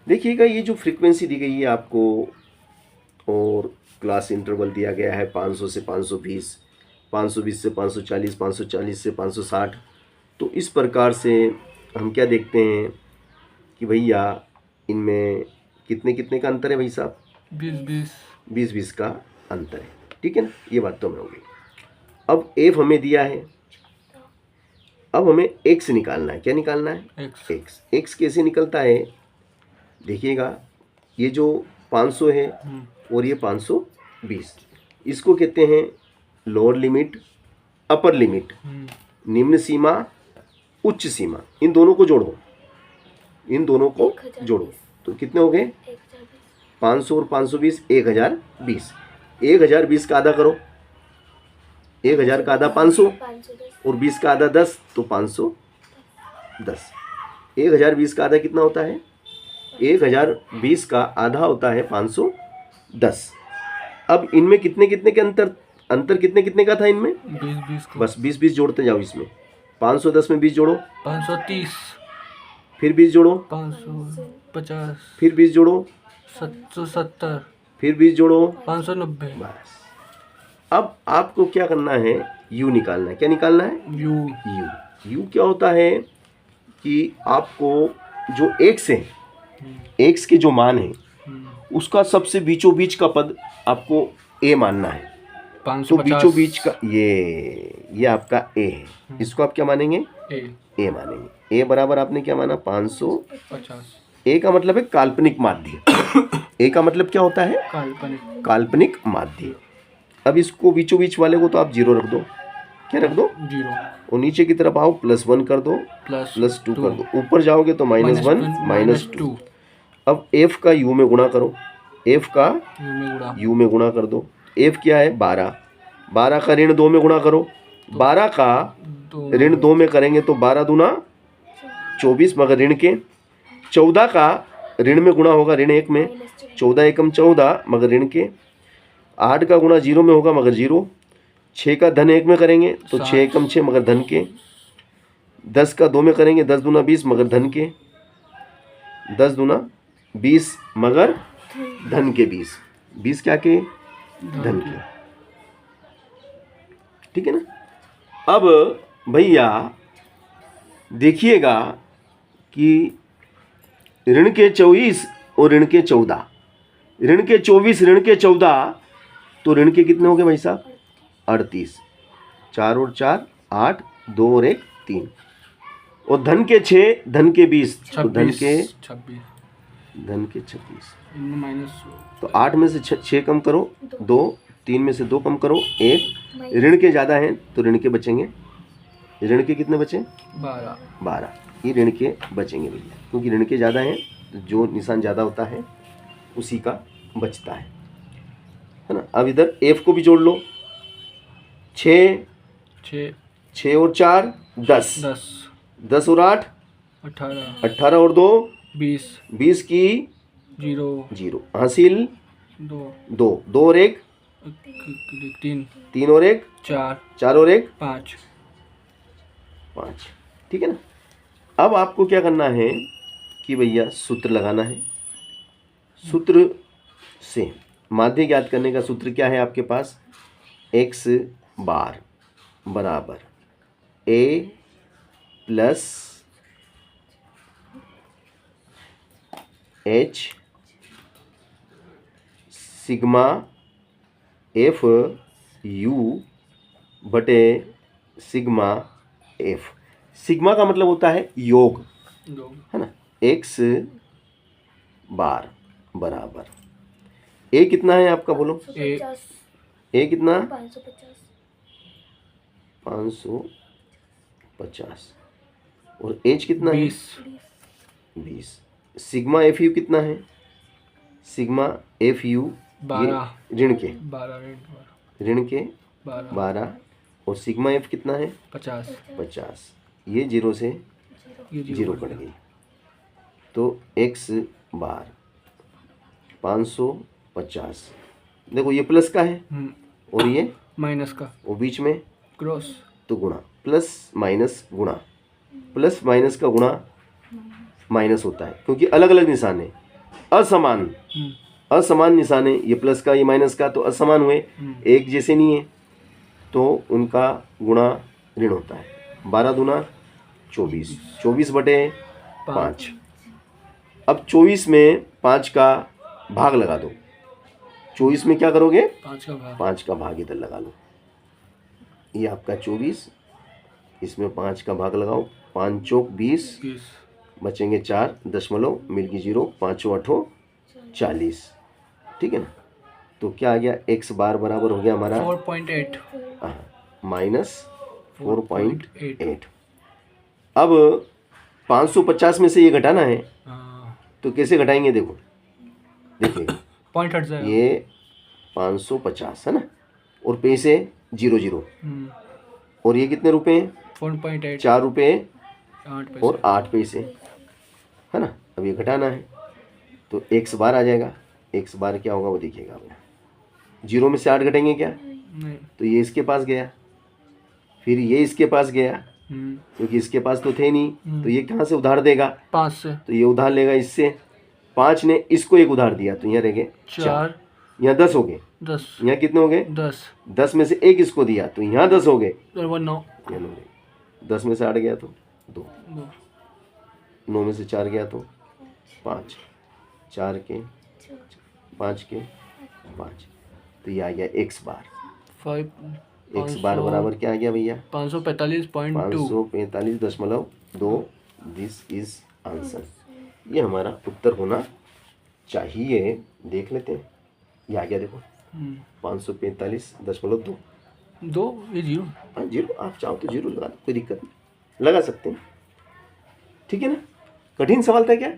देखिएगा ये जो फ्रीक्वेंसी दी गई है आपको और क्लास इंटरवल दिया गया है 500 से 520, 520 से 540, 540 से 560। तो इस प्रकार से हम क्या देखते हैं कि भैया इनमें कितने कितने का अंतर है भाई साहब? 20-20 का अंतर है। ठीक है ना, ये बात तो हमें होगी। अब एफ हमें दिया है, अब हमें एक्स निकालना है। क्या निकालना है? एक्स कैसे निकलता है? देखिएगा ये जो 500 है और ये 520, इसको कहते हैं लोअर लिमिट, अपर लिमिट, निम्न सीमा, उच्च सीमा। इन दोनों को जोड़ो, इन दोनों को जोड़ो तो कितने हो गए? 500 और 520, 1020। 1020 का आधा करो, 1000 का आधा 500 और 20 का आधा 10, तो 510। 1020 का आधा कितना होता है? 1020 का आधा होता है 510। अब इनमें कितने कितने के अंतर कितने कितने का था इनमें? 20-20 का। बस 20-20 जोड़ते जाओ इसमें। 510 में 20 जोड़ो, 530, फिर 20 जोड़ो, 550, फिर 20 जोड़ो, 770, फिर 20 जोड़ो, 590। बस। अब आपको क्या करना है? यू निकालना है। क्या निकालना है? यू क्या होता है कि आपको जो एक्स है, एक्स के जो मान है उसका सबसे बीचों बीच का पद आपको ए मानना है। तो बीचों बीच का ये आपका ए है, इसको आप क्या मानेंगे? ए मानेंगे। ए बराबर आपने क्या माना? 550। ए का मतलब है काल्पनिक माध्य। ए का मतलब क्या होता है? काल्पनिक माध्य। अब इसको बीचों बीच वाले को तो आप 0 रख दो। क्या रख दो? 0। और नीचे की तरफ आओ, +1 कर दो, +2 कर दो। ऊपर जाओगे तो -1 -2। अब एफ का यू में गुणा करो, एफ का यू में गुणा कर दो। एफ क्या है? 12। 12 का ऋण 2 में गुणा करो, 12 का ऋण 2 में करेंगे तो 12 दूना 24, मगर ऋण के। 14 का ऋण में गुणा होगा ऋण 1 में, 14 एकम 14, मगर ऋण के। 8 का गुणा 0 में होगा, मगर 0। 6 का धन 1 में करेंगे तो 6 एकम 6, मगर धन के। 10 का 2 में करेंगे 10 दूना 20, मगर धन के। 10 दूना 20, मगर धन के 20। 20 क्या के? धन के। ठीक है ना। अब भैया देखिएगा कि ऋण के 24 और ऋण के 14, ऋण के 24, ऋण के 14, तो ऋण के कितने हो गए भाई साहब? 38। 4 और 4 8, 2 और 1 3। और धन के 6, धन के 20, तो धन के 26। तो 8 में से 6 कम करो 2, 3 में से 2 कम करो 1। ऋण के ज़्यादा हैं तो ऋण के बचेंगे। ऋण के कितने बचे? 12। ये ऋण के बचेंगे भैया, क्योंकि ऋण के ज़्यादा हैं तो जो निशान ज़्यादा होता है उसी का बचता है ना। अब इधर एफ को भी जोड़ लो। 6 और 4 10, 10 और 8 18 और 2 20 की 0 हासिल 2 और 1 3 और 1 4 और 1 5। ठीक है ना। अब आपको क्या करना है कि भैया सूत्र लगाना है। सूत्र से माध्य ज्ञात करने का सूत्र क्या है आपके पास? x बार बराबर a plus h sigma f u बटे सिग्मा f। सिग्मा का मतलब होता है योग, है ना। x बार बराबर ए कितना है आपका? बोलो ए कितना? 550। और एच कितना है? 20। सिग्मा एफ यू कितना है? सिग्मा एफ यू 12 ऋण के 12। और सिग्मा एफ कितना है? 50। ये 0 से 0 कट गई, तो x बार 550। देखो ये प्लस का है और ये माइनस का, और बीच में क्रॉस, तो गुणा। प्लस माइनस गुणा, प्लस माइनस का गुणा माइनस होता है क्योंकि अलग अलग निशान है। असमान, हम्म, असमान निशान है, ये प्लस का ये माइनस का, तो असमान हुए, एक जैसे नहीं है, तो उनका गुणा ऋण होता है। 12 दूना 24, 24/5। अब 24 में 5 का भाग लगा दो। 24 में क्या करोगे? 5 का भाग। 5 का भाग इधर लगा लो। ये आपका 24, इसमें 5 का भाग लगाओ। 5 चौक 20, 20। बचेंगे 4 दशमलव, मिल गई 0, 5 8 40। ठीक है ना? तो क्या आ गया? x बार बराबर हो गया हमारा 4.8। -4.8। अब 550 में से ये घटाना है, हाँ, तो कैसे घटाएंगे? देखो, देखिए पॉइंट हट जाएगा। ये 550 है ना, और पैसे 0 और ये कितने रुपए हैं? 4.8। 4 रुपये 8 पैसे। और 8 पैसे, है ना? अब ये घटाना है, तो x बार आ जाएगा। x बार क्या होगा वो देखिएगा आप। 0 में से 8 घटेंगे क्या? नहीं। तो ये इसके पास गया, फिर ये इसके पास गया, क्योंकि इसके पास तो थे नहीं, तो ये कहाँ से उधार देगा? 5 से। तो ये उधार लेगा इससे। 5 ने इसको एक उधार दिया, तो यहाँ रह गए 4। 4। यहाँ 10 हो गए। 10। यहाँ कितने हो गए? 10। 10 में से एक इसको दिया, तो यहाँ 10 हो गए। 9। यहाँ 9 हो गए। 10 में से 8 गया तो 2, 9 में से 4 गया तो 5, 4 के 5 के 5, तो ये आ गया x बार। 5। x बार बराबर क्या आ गया भैया? 545.2। 545.2। This is answer. ये हमारा उत्तर होना चाहिए। देख लेते हैं, ये आ गया देखो 545.2। 2 ये 0। हाँ, 0 आप चाहो तो 0 लगा दो, कोई दिक्कत नहीं, लगा सकते हैं। ठीक है ना? कठिन सवाल था क्या?